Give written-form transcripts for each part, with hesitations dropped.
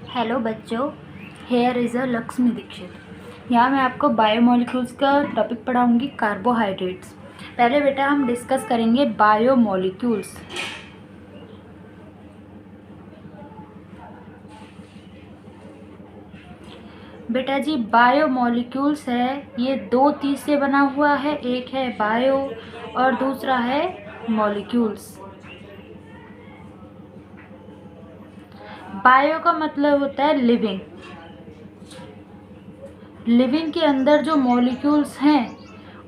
Hello बच्चों, here is a Lakshmi Dixit. यहाँ मैं आपको बायोमोलिक्यूल्स का टॉपिक पढ़ाऊँगी, कार्बोहाइड्रेट्स। पहले बेटा हम डिस्कस करेंगे बायोमोलिक्यूल्स। बेटा जी, बायोमोलिक्यूल्स है ये दो चीज़ से बना हुआ है, एक है बायो और दूसरा है मॉलिक्यूल्स। बायो का मतलब होता है लिविंग। लिविंग के अंदर जो मॉलिक्यूल्स हैं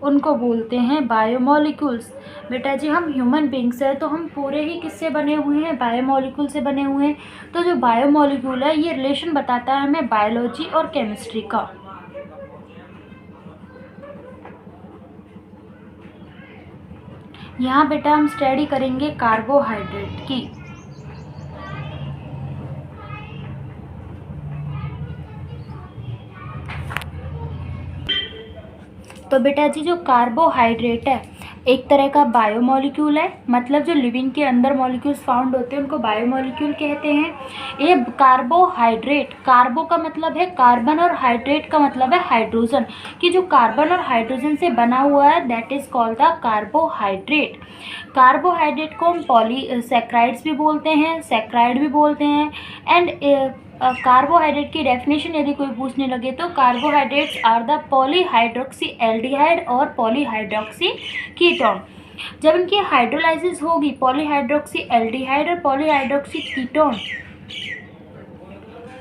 उनको बोलते हैं बायोमोलिक्यूल्स। बेटा जी, हम ह्यूमन बींग्स हैं तो हम पूरे ही किससे बने हुए हैं? बायोमोलिक्यूल से बने हुए हैं। तो जो बायोमोलिक्यूल है ये रिलेशन बताता है हमें बायोलॉजी और केमिस्ट्री का। यहाँ बेटा हम स्टडी करेंगे कार्बोहाइड्रेट की। तो बेटा जी, जो कार्बोहाइड्रेट है एक तरह का बायोमोलिक्यूल है, मतलब जो लिविंग के अंदर मॉलिक्यूल्स फाउंड होते हैं उनको बायोमोलिक्यूल कहते हैं। ये कार्बोहाइड्रेट, कार्बो का मतलब है कार्बन और हाइड्रेट का मतलब है हाइड्रोजन, कि जो कार्बन और हाइड्रोजन से बना हुआ है that is called the carbohydrate. Carbohydrate को हम पॉलीसैकेराइड्स भी बोलते हैं, सैकेराइड भी बोलते हैं। एंड कार्बोहाइड्रेट की डेफिनेशन यदि कोई पूछने लगे तो carbohydrates are the polyhydroxy aldehyde और पॉलीहाइड्रोक्सी कीटोन। जब इनकी हाइड्रोलाइसिस होगी पॉलीहाइड्रोक्सी एल्डिहाइड और पॉलीहाइड्रोक्सी कीटोन,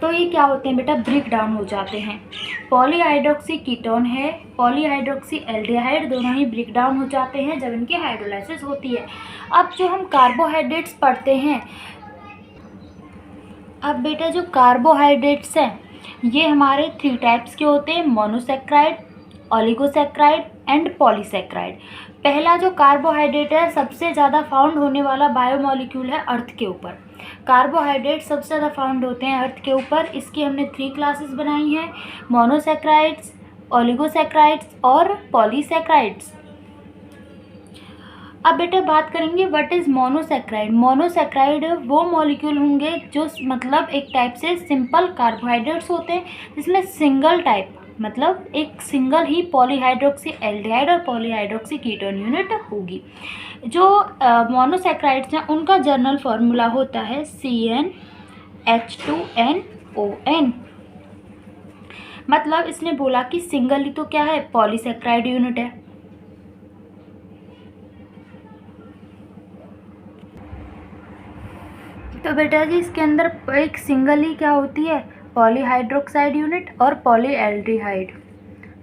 तो ये क्या होते हैं बेटा? ब्रेक डाउन हो जाते हैं। पॉलीहाइड्रोक्सी कीटोन है, पॉलीहाइड्रोक्सी एल्डिहाइड, दोनों ही ब्रेक डाउन हो जाते हैं जब इनकी हाइड्रोलाइसिस होती है। अब जो हम कार्बोहाइड्रेट्स पढ़ते हैं, अब बेटा जो कार्बोहाइड्रेट्स हैं ये हमारे 3 टाइप्स के होते हैं, मोनोसैकेराइड, ओलिगोसैकेराइड एंड पॉलीसैकेराइड। पहला जो कार्बोहाइड्रेट है सबसे ज़्यादा फाउंड होने वाला बायोमोलिक्यूल है अर्थ के ऊपर। कार्बोहाइड्रेट सबसे ज़्यादा फाउंड होते हैं अर्थ के ऊपर। इसकी हमने 3 क्लासेस बनाई हैं, मोनोसैकेराइड्स, ओलिगोसैकेराइड्स और पॉलीसैकेराइड्स। अब बेटा बात करेंगे व्हाट इज़ मोनोसैकेराइड। मोनोसैकेराइड वो मॉलिक्यूल होंगे जो मतलब एक टाइप से सिंपल कार्बोहाइड्रेट्स होते हैं जिसमें सिंगल टाइप मतलब एक सिंगल ही पॉलीहाइड्रोक्सी एल्डिहाइड और पॉलीहाइड्रोक्सी कीटोन यूनिट होगी। जो मोनोसैकेराइड्स हैं उनका जर्नल फार्मूला होता है CnH2nOn। मतलब इसने बोला कि सिंगल ही तो क्या है? पॉलीसैकेराइड यूनिट है। तो बेटा जी इसके अंदर एक सिंगल ही क्या होती है? पॉलीहाइड्रोक्साइड यूनिट और पॉलीएल्डिहाइड।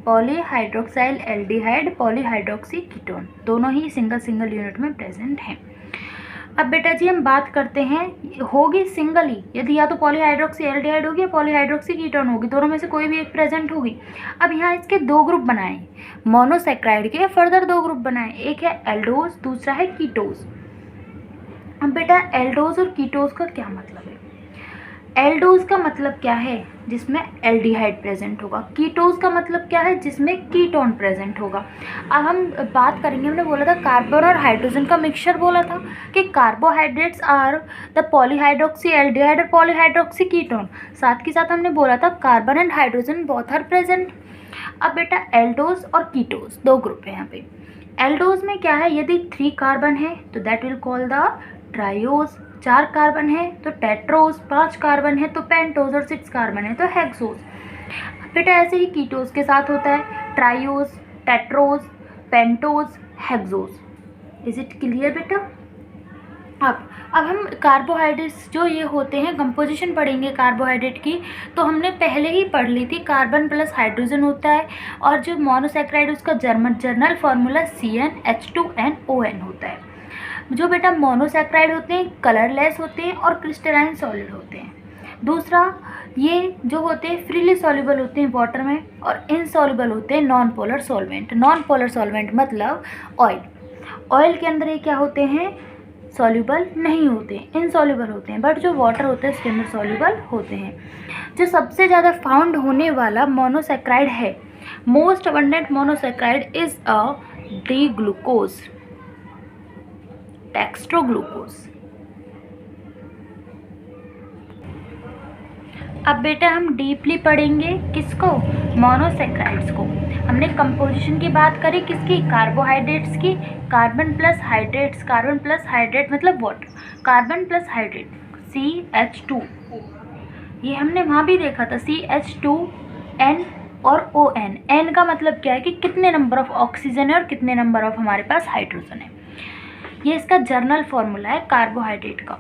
पॉलीहाइड्रोक्साइल एल्डिहाइड, पॉलीहाइड्रोक्सी कीटोन, दोनों ही सिंगल सिंगल यूनिट में प्रेजेंट हैं। अब बेटा जी हम बात करते हैं, होगी सिंगल ही यदि या तो पॉलीहाइड्रोक्सी एल्डिहाइड होगी या पॉलीहाइड्रोक्सी कीटोन होगी, दोनों में से कोई भी एक प्रेजेंट होगी। अब यहाँ इसके 2 ग्रुप बनाए, मोनोसैकेराइड के फर्दर 2 ग्रुप बनाए, एक है एल्डोज, दूसरा है कीटोज। अब बेटा एल्डोज और कीटोज का क्या मतलब है? एल्डोज का मतलब क्या है? जिसमें एल्डिहाइड प्रेजेंट होगा। कीटोज का मतलब क्या है? जिसमें कीटोन प्रेजेंट होगा। अब हम बात करेंगे, हमने बोला था कार्बन और हाइड्रोजन का मिक्सचर, बोला था कि carbohydrates are the polyhydroxy aldehyde और पॉलीहाइड्रोक्सी कीटोन। साथ के साथ हमने बोला था carbon and hydrogen both are present. अब बेटा एल्डोज और कीटोज 2 ग्रुप है यहाँ पे। एल्डोज में क्या है? यदि 3 कार्बन है तो that will call the triose, 4 carbon है तो टेट्रोज, 5 कार्बन है तो पेंटोज और 6 कार्बन है तो हेक्सोज। बेटा ऐसे ही कीटोज के साथ होता है, triose, tetrose, pentose, hexose. Is it clear बेटा? अब हम कार्बोहाइड्रेट्स जो ये होते हैं कंपोजिशन पढ़ेंगे कार्बोहाइड्रेट की। तो हमने पहले ही पढ़ ली थी, कार्बन प्लस हाइड्रोजन होता है और जो मोनोसैकेराइड उसका जर्नल फार्मूला CnH2nOn होता है। जो बेटा मोनोसैकेराइड होते हैं कलरलेस होते हैं और क्रिस्टलाइन सॉलिड होते हैं। दूसरा, ये जो होते हैं फ्रीली सॉल्युबल होते हैं वाटर में और इनसॉल्युबल होते हैं non polar solvent. Non polar solvent मतलब ऑयल। ऑयल के अंदर ये क्या होते हैं? सॉल्युबल नहीं होते, इनसॉल्युबल होते हैं, बट जो वाटर होता है उसके अंदर सॉल्युबल होते हैं। जो सबसे ज़्यादा फाउंड होने वाला मोनोसैकेराइड है, most abundant monosaccharide is a D glucose, dextroglucose. अब बेटा हम डीपली पढ़ेंगे किसको, मोनोसेक्राइड्स को। हमने कंपोजिशन की बात करी किसकी, कार्बोहाइड्रेट्स की। Carbon plus hydrates, carbon plus hydrate मतलब water, carbon plus hydrate CH2, ये हमने वहाँ भी देखा था CH2N और ON। N का मतलब क्या है कि कितने नंबर ऑफ ऑक्सीजन है और कितने नंबर ऑफ हमारे पास हाइड्रोजन है। ये इसका जर्नल फॉर्मूला है कार्बोहाइड्रेट का।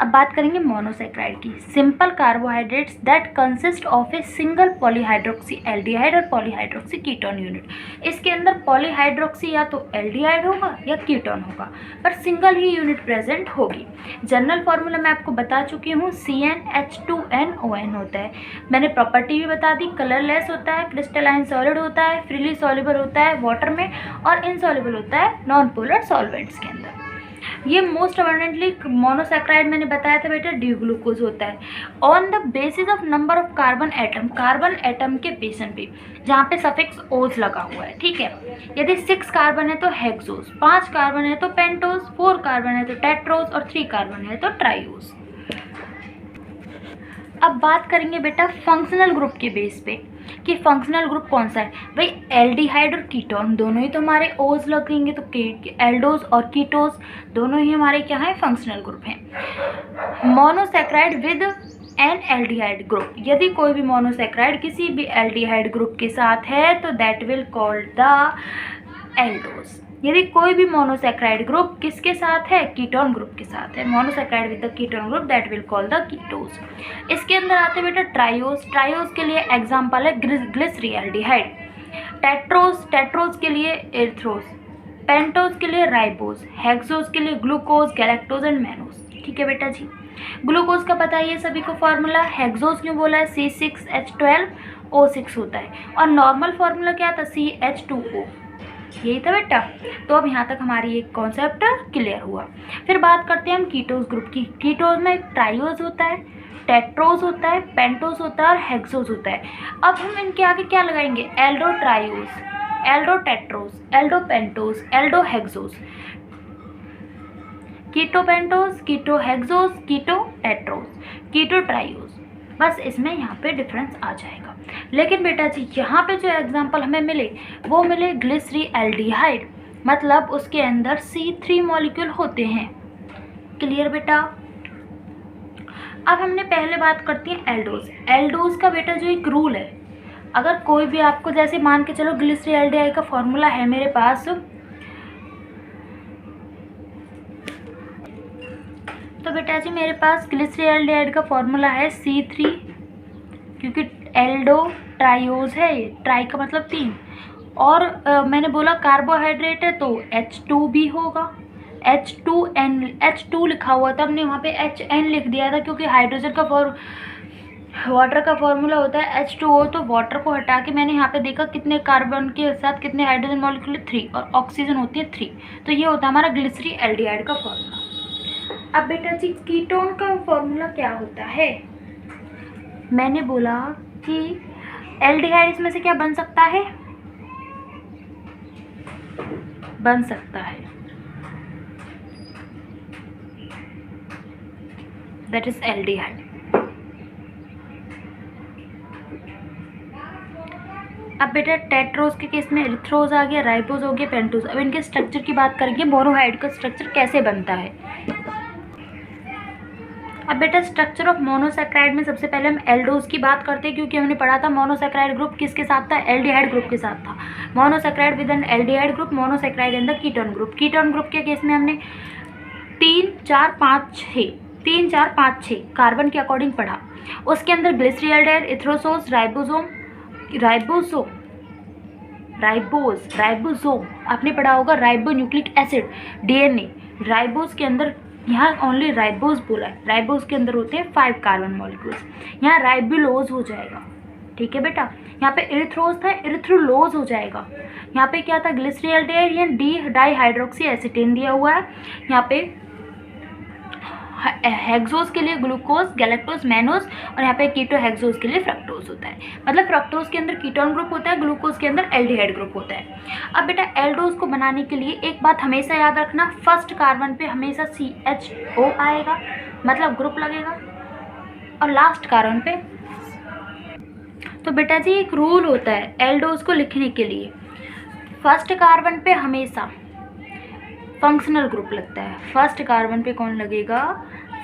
अब बात करेंगे मोनोसेक्राइड की। Simple carbohydrates that consist of a single polyhydroxy aldehyde और पॉलीहाइड्रोक्सी कीटोन यूनिट। इसके अंदर पॉलीहाइड्रोक्सी या तो एल्डिहाइड होगा या कीटोन होगा, पर सिंगल ही यूनिट प्रेजेंट होगी। जनरल फॉर्मूला मैं आपको बता चुकी हूँ, CnH2nOn होता है। मैंने प्रॉपर्टी भी बता दी, कलरलेस होता है, क्रिस्टलाइन सॉलिड होता है, फ्रीली सॉल्युबल होता है वाटर में, और इनसॉल्युबल होता है नॉन पोलर सॉल्वेंट्स के अंदर। ये मोस्ट अबंडेंटली मोनोसैक्राइड मैंने बताया था बेटा डी ग्लूकोज होता है। On the basis of number of carbon atom के बेसन पे, जहाँ पे सफिक्स ओज लगा हुआ है, ठीक है। यदि 6 कार्बन है तो हेक्सोस, 5 कार्बन है तो पेंटोस, 4 कार्बन है तो टेट्रोस और 3 कार्बन है तो ट्राइओस। अब बात करेंगे बेटा फंक्शनल ग्रुप के बेस पे कि फंक्शनल ग्रुप कौन सा है। भाई एल्डिहाइड और कीटोन दोनों ही तो हमारे ओज लगेंगे, तो एल्डोज और कीटोस दोनों ही हमारे क्या है, फंक्शनल ग्रुप हैं। Monosaccharide with N aldehyde group, यदि कोई भी मोनोसैक्राइड किसी भी एल्डिहाइड ग्रुप के साथ है तो that will called the aldose. यदि कोई भी मोनोसैक्राइड ग्रुप किसके साथ है, कीटोन ग्रुप के साथ है, monosaccharide with the ketone group that will call the कीटोज। इसके अंदर आते बेटा ट्राइओस, ट्राइओस के लिए एग्जांपल है ग्लिसरीएल्डिहाइड। टेट्रोस के लिए एर्थ्रोस, पेंटोस के लिए राइबोस, हेक्सोस के लिए ग्लूकोज, गैलेक्टोज एंड मैनोस। ठीक है बेटा जी। ग्लूकोज का पता है सभी को फॉर्मूला, हेक्सोस क्यों बोला है, C6H12O6 होता है, और नॉर्मल फॉर्मूला क्या था, CH2O, यही था बेटा। तो अब यहाँ तक हमारी एक कॉन्सेप्ट क्लियर हुआ। फिर बात करते हैं हम कीटोस ग्रुप की। कीटोस में ट्राइओस होता है, टेट्रोस होता है, पेंटोस होता है और हेक्सोस होता है। अब हम इनके आगे क्या लगाएंगे, aldo triose, aldo tetrose, aldo pentose, aldo hexose, keto pentose, keto hexose, keto tetrose, keto triose. बस इसमें यहाँ पे डिफरेंस आ जाएगा। लेकिन बेटा जी यहाँ पे जो एग्जांपल हमें मिले वो मिले ग्लिसरीएल्डिहाइड, मतलब उसके अंदर C3 मॉलिक्यूल होते हैं। क्लियर बेटा। अब हमने पहले बात करती है एल्डोज। एल्डोज का बेटा जो एक रूल है, अगर कोई भी आपको जैसे मान के चलो ग्लिसरीएल्डिहाइड का फॉर्मूला है मेरे पास, तो बेटा जी मेरे पास ग्लिसरीएल्डिहाइड का फॉर्मूला है C3, क्योंकि एल्डो ट्राइओस है, ये ट्राई का मतलब 3, और मैंने बोला कार्बोहाइड्रेट है तो H2 भी होगा, H2 लिखा हुआ था, हमने वहाँ पे HN लिख दिया था क्योंकि हाइड्रोजन का वाटर का फॉर्मूला होता है H2O, तो वाटर को हटा के मैंने यहाँ पे देखा कितने कार्बन के साथ कितने हाइड्रोजन मॉलिक्यूल, 3, और ऑक्सीजन होती है 3, तो ये होता है हमारा ग्लिसरीएल्डिहाइड का फॉर्मूला। अब बेटा जी कीटोन का फॉर्मूला क्या होता है, मैंने बोला कि एल्डिहाइड इसमें से क्या बन सकता है, बन सकता है, दैट इज एल्डिहाइड। अब बेटा टेट्रोस के केस में एरिथ्रोज आ गया, राइबोस हो गया, पेंटोस। अब इनके स्ट्रक्चर की बात करेंगे, मोनोहाइड का स्ट्रक्चर कैसे बनता है। अब बेटा स्ट्रक्चर ऑफ मोनोसैक्राइड में सबसे पहले हम एल्डोज की बात करते हैं, क्योंकि हमने पढ़ा था मोनोसैक्राइड ग्रुप किसके साथ था, एल्डिहाइड ग्रुप के साथ था। Monosaccharide with N aldehyde group, monosaccharide in the ketone group. Ketone group के केस में हमने 3, 4, 5, 6 कार्बन के अकॉर्डिंग पढ़ा। उसके अंदर ग्लिसरीएल्डिहाइड, इथ्रोसोस, राइबोसोम आपने पढ़ा होगा, ribo nucleic acid, DNA। Ribose के अंदर यहाँ ओनली राइबोस बोला है, राइबोस के अंदर होते हैं 5 कार्बन मॉलिक्यूल्स, यहाँ राइबुलोज हो जाएगा। ठीक है बेटा। यहाँ पे एरिथ्रोज था, एरिथ्रोलोज हो जाएगा। यहाँ पे क्या था, ग्लिसरीएल्डिहाइड या डी डाइहाइड्रोक्सी एसिटेन दिया हुआ है। यहाँ पे हेक्सोस के लिए ग्लूकोज, गैलेक्टोज, मैनोस, और यहाँ पे कीटो हेक्सोस के लिए फ्रक्टोज होता है। मतलब फ्रक्टोज के अंदर कीटोन ग्रुप होता है, ग्लूकोज के अंदर एल्डिहाइड ग्रुप होता है। अब बेटा एल्डोज को बनाने के लिए एक बात हमेशा याद रखना, फर्स्ट कार्बन पे हमेशा CHO आएगा, मतलब ग्रुप लगेगा, और लास्ट कार्बन पे। तो बेटा जी एक रूल होता है एल्डोज को लिखने के लिए, फर्स्ट कार्बन पे हमेशा फंक्शनल ग्रुप लगता है। फर्स्ट कार्बन पे कौन लगेगा?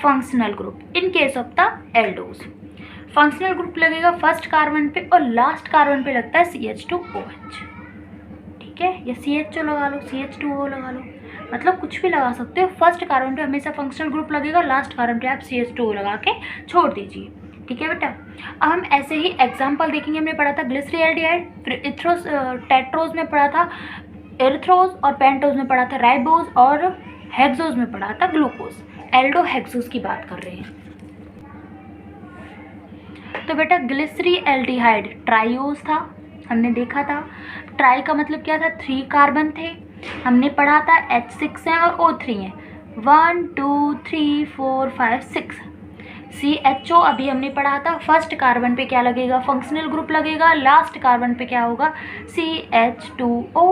Functional group. In case of the aldose functional group लगेगा फर्स्ट कार्बन पे और लास्ट कार्बन पे लगता है CH2OH, ठीक है, या CHO लगा लो, CH2O लगा लो, मतलब कुछ भी लगा सकते हो। फर्स्ट कार्बन पे हमेशा फंक्शनल ग्रुप लगेगा, लास्ट कार्बन पे आप CH2O लगा के छोड़ दीजिए, ठीक है बेटा। अब हम ऐसे ही एग्जाम्पल देखेंगे। हमने पढ़ा था ग्लिसरीएल्डिहाइड, फिर इथ्रोस टेट्रोज में पढ़ा था एरिथ्रोज, और पेंटोज में पढ़ा था राइबोज, और हेक्सोज में पढ़ा था ग्लूकोज। एल्डो हेक्सोज की बात कर रहे हैं। तो बेटा ग्लिसरीएल्डिहाइड ट्राइओज था, हमने देखा था। ट्राई का मतलब क्या था? 3 कार्बन थे। हमने पढ़ा था H6 हैं और O3 हैं, 1 2 3 4 5 6। CHO अभी हमने पढ़ा था, फर्स्ट कार्बन पे क्या लगेगा? फंक्शनल ग्रुप लगेगा, लास्ट कार्बन पे क्या होगा? CH2O।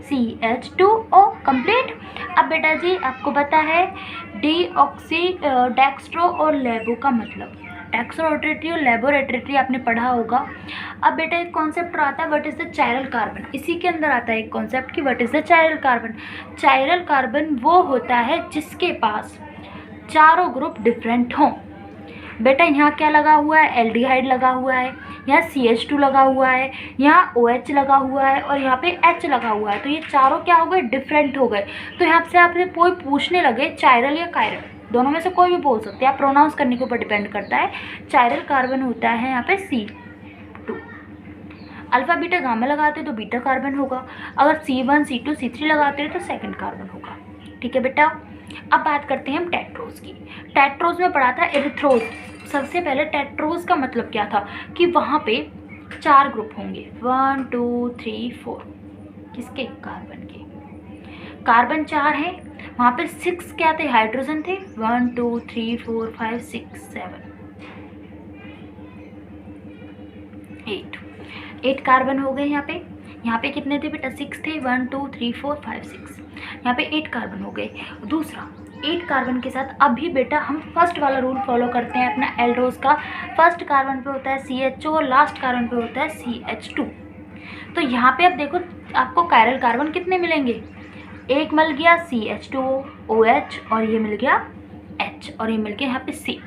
CH2O complete. अब बेटा जी आपको पता है डीऑक्सी डेक्स्ट्रो और लेबो का मतलब, डेक्स्ट्रोरेटरी और लेबोरेटरी आपने पढ़ा होगा। अब बेटा एक कॉन्सेप्ट आता है what is the chiral carbon, इसी के अंदर आता है एक कॉन्सेप्ट कि what is the chiral carbon. Chiral carbon वो होता है जिसके पास चारों ग्रुप डिफरेंट हों। बेटा यहाँ क्या लगा हुआ है? एल्डिहाइड लगा हुआ है, यहाँ CH2 लगा हुआ है, यहाँ OH लगा हुआ है और यहाँ पे H लगा हुआ है। तो ये चारों क्या हो गए? डिफरेंट हो गए। तो यहाँ से आपसे कोई पूछने लगे चायरल या कायरल, दोनों में से कोई भी बोल सकते हैं, आप प्रोनाउंस करने के ऊपर डिपेंड करता है। चायरल कार्बन होता है यहाँ पे C2। अल्फा बीटा गामा लगाते तो बीटा कार्बन होगा, अगर C1 C2 C3 लगाते हैं तो सेकंड कार्बन होगा, ठीक है बेटा। अब बात करते हैं हम टेट्रोज की। टेट्रोज में पढ़ा था एरिथ्रोज। सबसे पहले टेट्रोज का मतलब क्या था कि वहाँ पे 4 ग्रुप होंगे, 1 2 3 4, किसके? कार्बन के। कार्बन 4 हैं, वहाँ पे 6 क्या थे? हाइड्रोजन थे, 1 2 3 4 5 6 7 8 कार्बन हो गए यहाँ पे कितने थे बेटा? 6 थे, 1 2 3 4 5 6, यहाँ पे 8 कार्बन हो गए। दूसरा 8 कार्बन के साथ अभी बेटा हम फर्स्ट वाला रूल फॉलो करते हैं अपना एल्डोज का। फर्स्ट कार्बन पे होता है CHO और लास्ट कार्बन पे होता है CH2। तो यहाँ पे अब देखो आपको कायरल कार्बन कितने मिलेंगे? एक मिल गया CH2O OH और ये मिल गया H और ये मिल गया यहाँ पे C।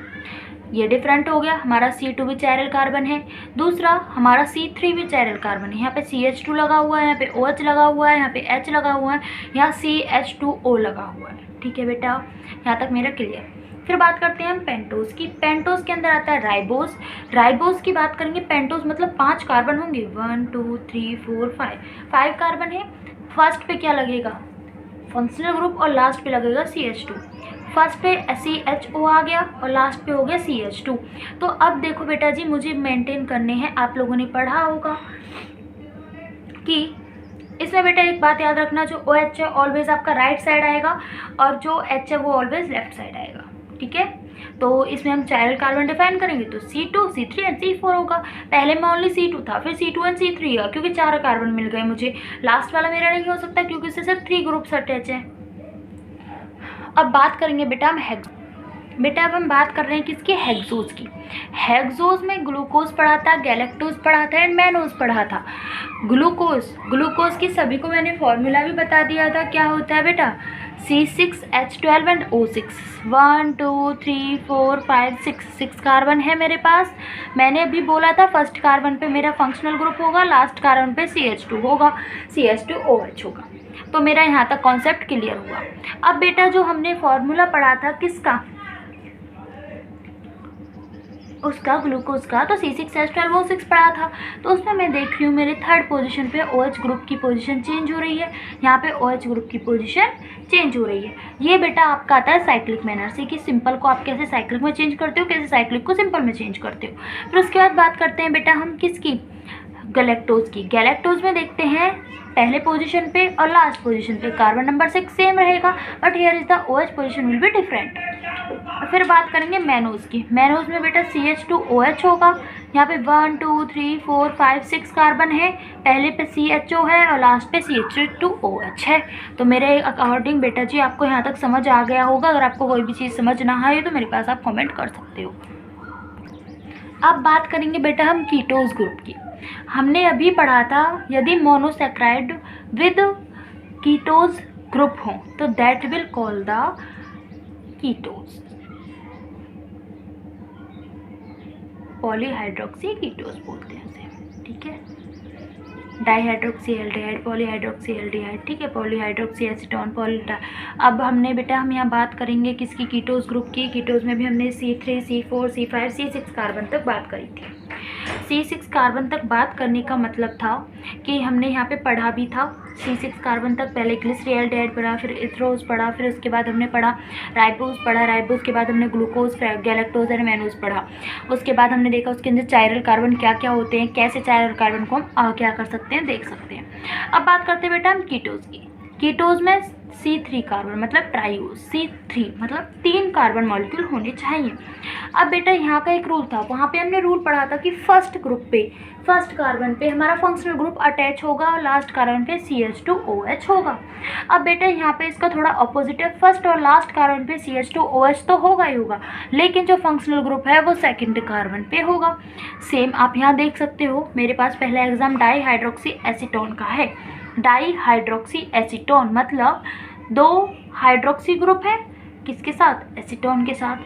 ये डिफरेंट हो गया, हमारा C2 भी चायरल कार्बन है। दूसरा हमारा C3 भी चायरल कार्बन है, यहाँ पे CH2 लगा हुआ है, यहाँ पे OH लगा हुआ है, यहाँ पे H लगा हुआ है, यहाँ CH2O लगा हुआ है, ठीक है बेटा। यहाँ तक मेरा क्लियर। फिर बात करते हैं हम पेंटोज की। पेंटोज के अंदर आता है राइबोज। राइबोज की बात करेंगे, पेंटोज मतलब 5 कार्बन होंगे, 1 2 3 4 5 कार्बन है। फर्स्ट पे क्या लगेगा? फंक्शनल ग्रुप और लास्ट पे लगेगा CH2। फर्स्ट पे CHO आ गया और लास्ट पे हो गया CH2। तो अब देखो बेटा जी मुझे मेंटेन करने हैं, आप लोगों ने पढ़ा होगा कि इसमें बेटा एक बात याद रखना, जो OH है ऑलवेज आपका राइट साइड आएगा और जो H है वो ऑलवेज लेफ्ट साइड आएगा, ठीक है। तो इसमें हम चायरल कार्बन डिफाइन करेंगे तो C2 C3 एंड C4 होगा। पहले में ओनली C2 था, फिर C2 एंड C3 है, क्योंकि 4 कार्बन मिल गए मुझे। लास्ट वाला मेरा नहीं हो सकता क्योंकि इससे सिर्फ 3 ग्रुप्स अटैच हैं। अब बात करेंगे बेटा हम बेटा अब हम बात कर रहे हैं किसकी? हेक्सोज की। हेक्सोज में ग्लूकोज पढ़ा था, गैलेक्टोज पढ़ा था एंड मैनोज पढ़ा था। ग्लूकोज की सभी को मैंने फॉर्मूला भी बता दिया था, क्या होता है बेटा? C6H12 and O6। 1 2 3 4 5 6 कार्बन है मेरे पास। मैंने अभी बोला था फर्स्ट कार्बन पे मेरा फंक्शनल ग्रुप होगा, लास्ट कार्बन पे CH2 होगा, CH2OH होगा। तो मेरा यहाँ तक कॉन्सेप्ट क्लियर हुआ। अब बेटा जो हमने फॉर्मूला पढ़ा था किसका? उसका ग्लूकोज का, तो C6H12O6 पढ़ा था। तो उसमें मैं देख रही हूँ मेरे थर्ड पोजीशन पे OH ग्रुप की पोजीशन चेंज हो रही है, यहाँ पे OH ग्रुप की पोजीशन चेंज हो रही है। ये बेटा आपका आता है साइक्लिक मैनर से कि सिंपल को आप कैसे साइक्लिक में चेंज करते हो, कैसे साइक्लिक को सिंपल में चेंज करते हो। फिर उसके बाद बात करते हैं बेटा हम किसकी? गैलेक्टोज की। गैलेक्टोज में देखते हैं पहले पोजीशन पे और लास्ट पोजीशन पे कार्बन नंबर 6 सेम रहेगा, but here is the OH position will be different. फिर बात करेंगे मैनोज की। मैनोज में बेटा CH2OH होगा, यहाँ पे 1 2 3 4 5 6 कार्बन है, पहले पे CHO है और लास्ट पे CH2OH है। तो मेरे अकॉर्डिंग बेटा जी आपको यहाँ तक समझ आ गया होगा। अगर आपको कोई भी चीज़ समझ ना आए तो मेरे पास आप कमेंट कर सकते हो। अब बात करेंगे बेटा हम कीटोज ग्रुप की। हमने अभी पढ़ा था यदि मोनोसैक्राइड विद कीटोज ग्रुप हो तो that will call the कीटोज, polyhydroxy कीटोज बोलते हैं उसे, ठीक है। डाईहाइड्रोक्सी एल्डिहाइड, पॉलीहाइड्रोक्सी एल्डिहाइड, ठीक है, पॉलीहाइड्रोक्सी एसीटोन, अब हमने बेटा हम यहाँ बात करेंगे किसकी, कीटोज ग्रुप की। कीटोज में भी हमने C3, C4, C5, C6 carbon तक बात करी थी। C6 कार्बन तक बात करने का मतलब था कि हमने यहाँ पे पढ़ा भी था C6 कार्बन तक, पहले ग्लिसरॉल्डिहाइड पढ़ा, फिर इथरोज पढ़ा, फिर उसके बाद हमने पढ़ा राइबोज पढ़ा, राइबोज के बाद हमने ग्लूकोज, गैलेक्टोज और मैनोज पढ़ा। उसके बाद हमने देखा उसके अंदर चायरल कार्बन क्या क्या होते हैं, कैसे चायरल कार्बन को हम क्या कर सकते हैं, देख सकते हैं। अब बात करते हैं बेटा हम कीटोज की। कीटोज में C3 कार्बन मतलब ट्राइओज, C3 मतलब 3 कार्बन मॉलिक्यूल होने चाहिए। अब बेटा यहाँ का एक रूल था, वहाँ पे हमने रूल पढ़ा था कि फर्स्ट ग्रुप पे, फर्स्ट कार्बन पे हमारा फंक्शनल ग्रुप अटैच होगा और लास्ट कार्बन पे CH2OH होगा। अब बेटा यहाँ पे इसका थोड़ा अपोजिट है, फर्स्ट और लास्ट कार्बन पे CH2OH तो होगा ही होगा, लेकिन जो फंक्शनल ग्रुप है वो सेकेंड कार्बन पे होगा। सेम आप यहाँ देख सकते हो, मेरे पास पहला एग्जाम डाईहाइड्रोक्सी एसीटोन का है। डाईहाइड्रोक्सी एसीटोन मतलब 2 हाइड्रोक्सी ग्रुप है, किसके साथ, एसीटोन के साथ।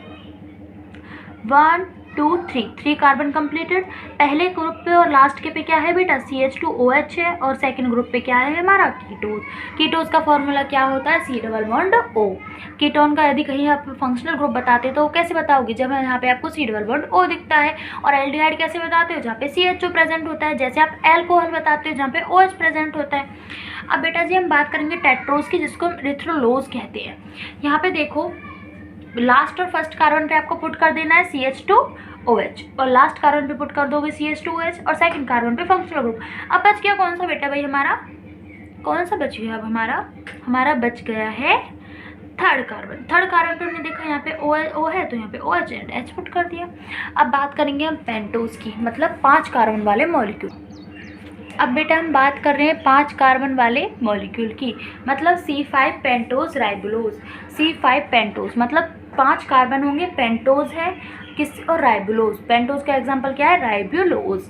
1 2 3 कार्बन कंप्लीटेड। पहले ग्रुप पे और लास्ट के पे क्या है बेटा, CH2OH है, और सेकंड ग्रुप पे क्या है हमारा, कीटोज। कीटोज का फॉर्मूला क्या होता है, C double bond O। Ketone का यदि कहीं आप फंक्शनल ग्रुप बताते तो कैसे बताओगे, जब यहाँ पे आपको C डबल बॉन्ड O दिखता है। और एल्डिहाइड कैसे बताते हो, जहाँ पे CHO प्रेजेंट होता है, जैसे आप एल्कोहल बताते हो जहाँ पे OH प्रेजेंट होता है। अब बेटा जी हम बात करेंगे टेट्रोज की, जिसको हम इथ्रोलोज कहते हैं। यहाँ पे देखो लास्ट और फर्स्ट कार्बन पे आपको पुट कर देना है CH2OH, और लास्ट कार्बन पे पुट कर दोगे CH2OH, और सेकंड कार्बन पे फंक्शनल ग्रुप। अब बच गया कौन सा बेटा भाई हमारा, कौन सा बच गया, अब हमारा बच गया है थर्ड कार्बन। थर्ड कार्बन पे हमने देखा यहाँ पे O है तो यहाँ पे OH एंड H पुट कर दिया। अब बात करेंगे हम पेंटोज की, मतलब 5 कार्बन वाले मॉलिक्यूल। अब बेटा हम बात कर रहे हैं 5 कार्बन वाले मॉलिक्यूल की, मतलब C5 पेंटोज राइबोलोज। C5 पेंटोज मतलब 5 कार्बन होंगे, पेंटोज है किस, और राइबोलोज। पेंटोज का एग्जांपल क्या है, राइबोलोज।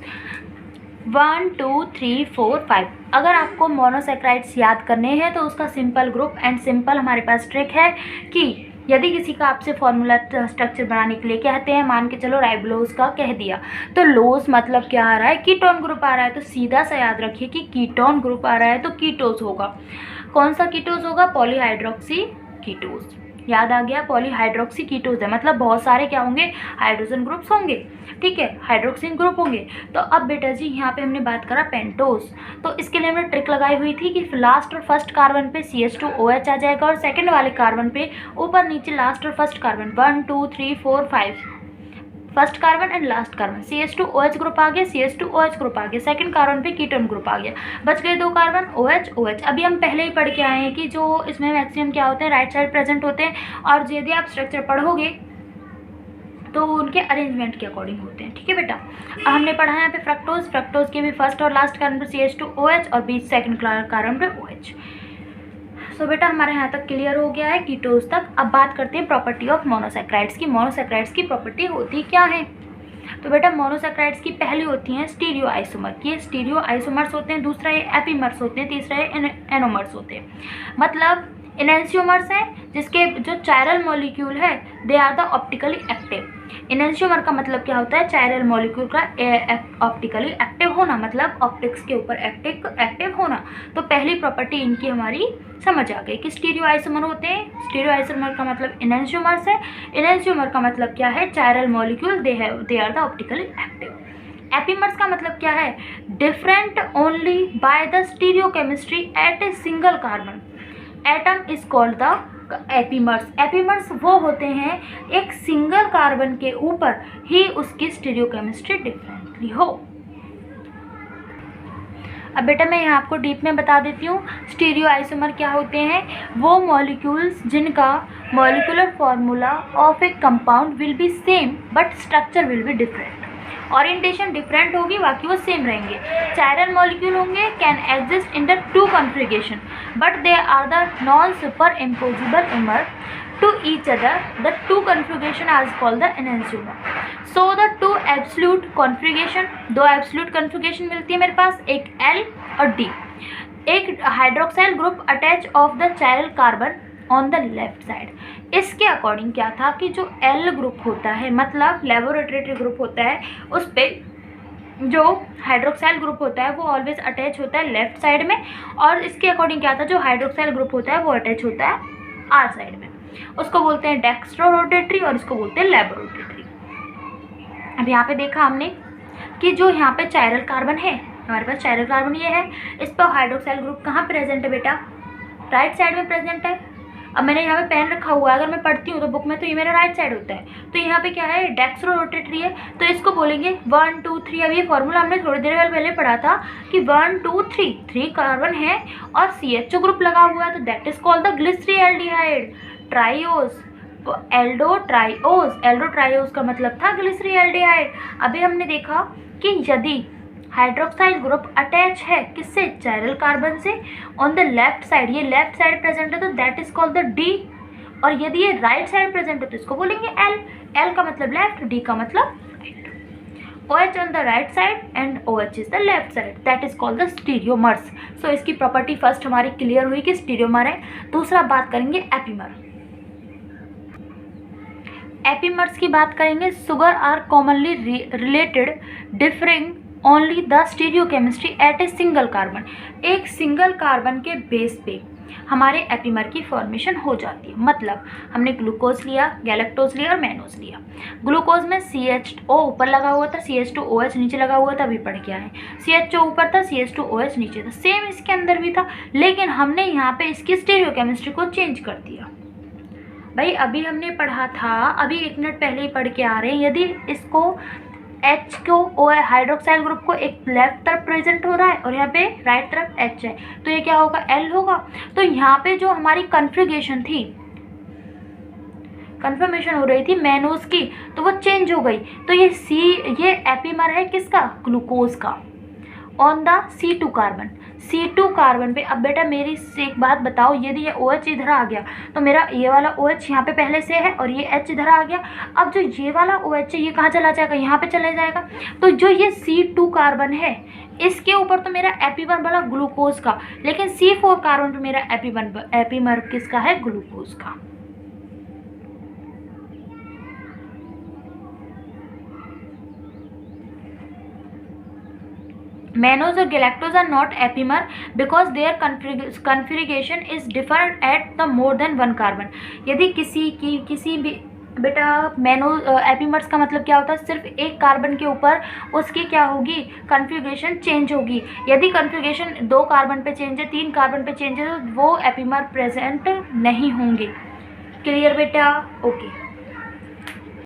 1 2 3 4 5। अगर आपको मोनोसैक्राइड्स याद करने हैं तो उसका सिंपल ग्रुप एंड सिंपल हमारे पास ट्रिक है कि यदि किसी का आपसे फॉर्मूला स्ट्रक्चर बनाने के लिए कहते हैं, मान के चलो राइबोलोज का कह दिया, तो लोज मतलब क्या आ रहा है, कीटोन ग्रुप आ रहा है, तो सीधा सा याद रखिए कि कीटोन ग्रुप आ रहा है तो कीटोज होगा। कौन सा कीटोज होगा, पॉलीहाइड्रोक्सी कीटोज। याद आ गया, पॉलीहाइड्रोक्सी कीटोज है, मतलब बहुत सारे क्या होंगे, हाइड्रोजन ग्रुप्स होंगे, ठीक है, हाइड्रोक्सिन ग्रुप होंगे। तो अब बेटा जी यहाँ पे हमने बात करा पेंटोज, तो इसके लिए हमने ट्रिक लगाई हुई थी कि लास्ट और फर्स्ट कार्बन पे CH2OH आ जाएगा, और सेकंड वाले कार्बन पे ऊपर नीचे लास्ट और first carbon 1 2 3 4 5 first carbon and last carbon CH2OH group आ गया, CH2OH ग्रुप आ गया, सेकंड कार्बन पे कीटोन ग्रुप आ गया, बच गए 2 कार्बन OH। अभी हम पहले ही पढ़ के आए हैं कि जो इसमें मैक्सिमम क्या होते हैं, राइट साइड प्रेजेंट होते हैं, और यदि आप स्ट्रक्चर पढ़ोगे तो उनके अरेंजमेंट के अकॉर्डिंग होते हैं, ठीक है बेटा। अब हमने पढ़ा है यहाँ पे फ्रक्टोज के भी फर्स्ट और लास्ट कार्बन पे CH2OH और बीच सेकंड कार्बन पे OH। सो बेटा हमारे यहाँ तक क्लियर हो गया है कीटोज तक। अब बात करते हैं प्रॉपर्टी ऑफ मोनोसैक्राइड्स की। मोनोसैक्राइड्स की प्रॉपर्टी होती क्या है, तो बेटा मोनोसैक्राइड्स की पहली होती हैं स्टीरियो आइसोमर। ये स्टीरियो आइसोमर्स होते हैं, दूसरा ये एपीमर्स होते हैं, तीसरा ये एनोमर्स होते हैं। मतलब इनैंशियोमर्स हैं जिसके जो चायरल मॉलिक्यूल है they are the optically active. Enantiomer का मतलब क्या होता है, चायरल मॉलिक्यूल का ऑप्टिकली एक्टिव होना, मतलब ऑप्टिक्स के ऊपर एक्टिव होना। तो पहली प्रॉपर्टी इनकी हमारी समझ आ गई कि स्टीरियो आइसोमर होते हैं। स्टीरियो आइसोमर का मतलब इनैंशियोमर्स है, इनैंशियोमर का मतलब क्या है, chiral molecule they are the optically active. Epimers का मतलब क्या है, different only by the stereochemistry at a single carbon atom is called the epimers. Epimers वो होते हैं एक सिंगल कार्बन के ऊपर ही उसकी स्टीरियोकेमिस्ट्री डिफरेंटली हो। अब बेटा मैं यहाँ आपको डीप में बता देती हूँ, स्टीरियो आइसोमर क्या होते हैं, वो मॉलिक्यूल्स जिनका molecular formula of a compound will be same but structure will be different. Orientation different होगी, बाकी वो सेम रहेंगे। चायरल मॉलिक्यूल होंगे can exist in the two configuration but they are the non superimposable mirror to each other, the two configuration are called the एनहांसमेंट। So the two absolute configuration, दो absolute configuration मिलती है मेरे पास, एक L और D। एक hydroxyl group attach of the chiral carbon on the left side. इसके अकॉर्डिंग क्या था कि जो L ग्रुप होता है, मतलब लेबोरेटरी ग्रुप होता है, उस पर जो हाइड्रोक्साइल ग्रुप होता है वो ऑलवेज अटैच होता है लेफ्ट साइड में, और इसके अकॉर्डिंग क्या था, जो हाइड्रोक्साइल ग्रुप होता है वो अटैच होता है R साइड में। उसको बोलते हैं डेक्स्ट्रो रोटेटरी और इसको बोलते हैं लेबोरेटरी। अब यहाँ पे देखा हमने कि जो यहाँ पे चायरल कार्बन है, हमारे पास चायरल कार्बन ये है, इस पर हाइड्रोक्साइल ग्रुप कहाँ प्रेजेंट है बेटा, राइट साइड में प्रेजेंट है। अब मैंने यहाँ पे पेन रखा हुआ है, अगर मैं पढ़ती हूँ तो बुक में तो ये मेरा राइट साइड होता है, तो यहाँ पे क्या है, डेक्स्ट्रो रोटेटरी है, तो इसको बोलेंगे 1 2 3। अब ये फॉर्मूला हमने थोड़ी देर पहले पढ़ा था कि 1 2 3 3 कार्बन है और CHO ग्रुप लगा हुआ है, तो दैट इज कॉल्ड द ग्लिसरीएल्डिहाइड ट्राइओस। तो एल्डो ट्राइओस का मतलब था ग्लिसरीएल्डिहाइड। अभी हमने देखा कि यदि हाइड्रोक्साइल ग्रुप अटैच है किससे, चायरल कार्बन से, ऑन द लेफ्ट साइड, ये लेफ्ट साइड प्रेजेंट है तो that is called the D, और यदि ये राइट साइड प्रेजेंट है तो इसको बोलेंगे L का मतलब लेफ्ट, D का मतलब right. OH on the right side and OH is the left side, that is called the stereomers. So इसकी प्रॉपर्टी फर्स्ट हमारी क्लियर हुई कि स्टीरियोमर है। दूसरा बात करेंगे एपीमर। एपीमर्स की बात करेंगे, sugar are commonly related differing only the stereochemistry at a single carbon. एक सिंगल कार्बन के बेस पे हमारे एपीमर की फॉर्मेशन हो जाती है। मतलब हमने ग्लूकोज लिया, गैलेक्टोज लिया और मैनोज लिया। ग्लूकोज में CH2O ऊपर लगा हुआ था, CH2OH नीचे लगा हुआ था, अभी पढ़ के आए। CHO ऊपर था, CH2OH नीचे था, सेम इसके अंदर भी था, लेकिन हमने यहाँ पे इसकी स्टीरियोकेमिस्ट्री को चेंज कर दिया। भाई अभी हमने पढ़ा था, अभी 1 मिनट पहले ही पढ़ के आ रहे हैं, यदि इसको H को हाइड्रोक्साइल ग्रुप को एक लेफ्ट तरफ प्रेजेंट हो रहा है और यहाँ पे राइट तरफ H है, तो ये क्या होगा, L होगा। तो यहाँ पे जो हमारी कन्फिगरेशन थी, कन्फर्मेशन हो रही थी मैनोज की, तो वो चेंज हो गई। तो ये एपीमर है किसका, ग्लूकोज का, on the C2 carbon. C2 carbon पे, अब बेटा मेरी से एक बात बताओ, यदि ये OH इधर आ गया तो मेरा ये वाला OH यहाँ पे पहले से है और ये H इधर आ गया, अब जो ये वाला OH है ये कहाँ चला जाएगा, यहाँ पे चले जाएगा। तो जो ये C2 कार्बन है इसके ऊपर तो मेरा एपीमर वाला ग्लूकोज का, लेकिन C4 कार्बन पे मेरा एपीमर किसका है, ग्लूकोज का। Mannose or galactose are not epimer because their configuration is different at the more than one carbon। यदि किसी भी बेटा एपीमर्स का मतलब क्या होता है, सिर्फ एक कार्बन के ऊपर उसकी क्या होगी, कन्फिगरेशन चेंज होगी। यदि कन्फिगरेशन 2 कार्बन पे चेंज है, 3 कार्बन पे चेंज है, तो वो एपीमर प्रेजेंट नहीं होंगे। क्लियर बेटा, ओके।